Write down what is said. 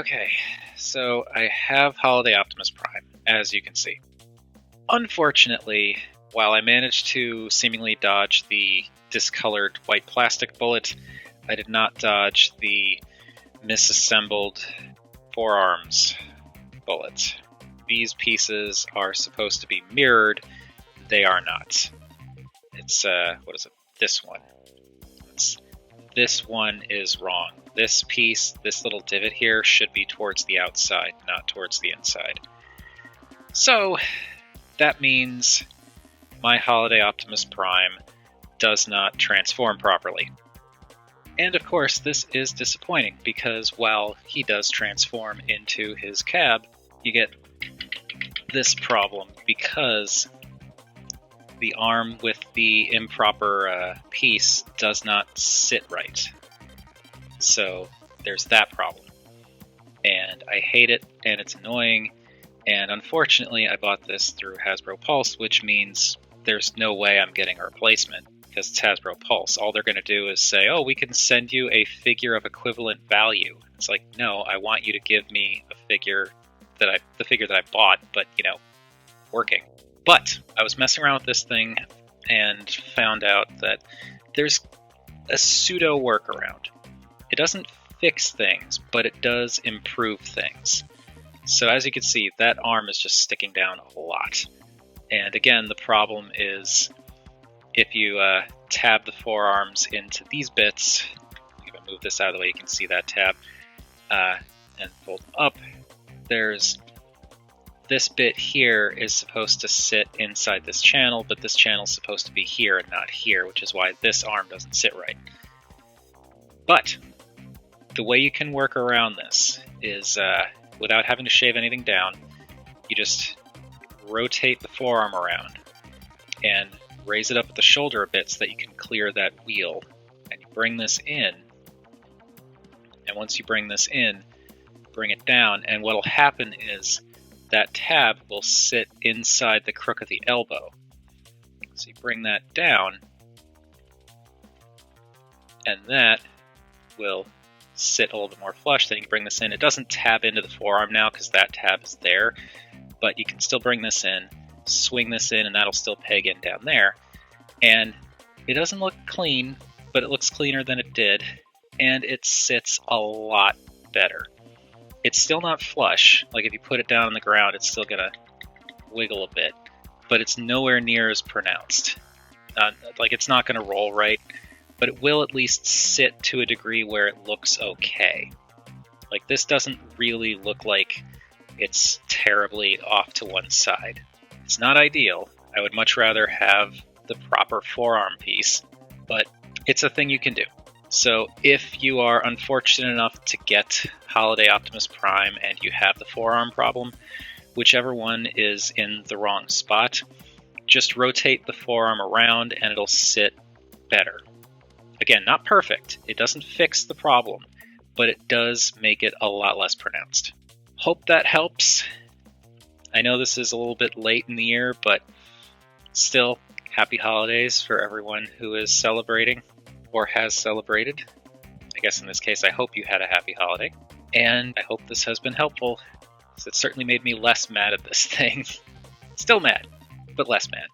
Okay, so I have Holiday Optimus Prime, as you can see. Unfortunately, while I managed to seemingly dodge the discolored white plastic bullet, I did not dodge the misassembled Forearms bullet. These pieces are supposed to be mirrored. They are not. It's, what is it? This one. This one is wrong. This piece, this little divot here, should be towards the outside, not towards the inside. So, that means my Holiday Optimus Prime does not transform properly. And of course, this is disappointing, because while he does transform into his cab, you get this problem because the arm with the improper piece does not sit right. So there's that problem. And I hate it, and it's annoying, and unfortunately I bought this through Hasbro Pulse, which means there's no way I'm getting a replacement, because it's Hasbro Pulse. All they're going to do is say, oh, we can send you a figure of equivalent value. It's like, no, I want you to give me a figure the figure that I bought, but, working. But I was messing around with this thing and found out that there's a pseudo workaround. It doesn't fix things, but it does improve things. So as you can see, that arm is just sticking down a lot. And again, the problem is if you tab the forearms into these bits, I'm going to move this out of the way, you can see that tab, and fold them up, there's this bit here is supposed to sit inside this channel, but this channel is supposed to be here and not here, which is why this arm doesn't sit right. But the way you can work around this is, without having to shave anything down, you just rotate the forearm around and raise it up at the shoulder a bit so that you can clear that wheel. And you bring this in, and once you bring this in, bring it down, and what'll happen is that tab will sit inside the crook of the elbow. So you bring that down, and that will sit a little bit more flush. Then you can bring this in. It doesn't tab into the forearm now because that tab is there, but you can still bring this in, swing this in, and that'll still peg in down there. And it doesn't look clean, but it looks cleaner than it did, and it sits a lot better. It's still not flush. Like if you put it down on the ground, it's still gonna wiggle a bit, but it's nowhere near as pronounced. Like it's not gonna roll right, but it will at least sit to a degree where it looks okay. Like this doesn't really look like it's terribly off to one side. It's not ideal. I would much rather have the proper forearm piece, but it's a thing you can do. So if you are unfortunate enough to get Holiday Optimus Prime and you have the forearm problem, whichever one is in the wrong spot, just rotate the forearm around and it'll sit better. Again, not perfect. It doesn't fix the problem, but it does make it a lot less pronounced. Hope that helps. I know this is a little bit late in the year, but still, happy holidays for everyone who is celebrating or has celebrated. I guess in this case, I hope you had a happy holiday. And I hope this has been helpful. It certainly made me less mad at this thing. Still mad, but less mad.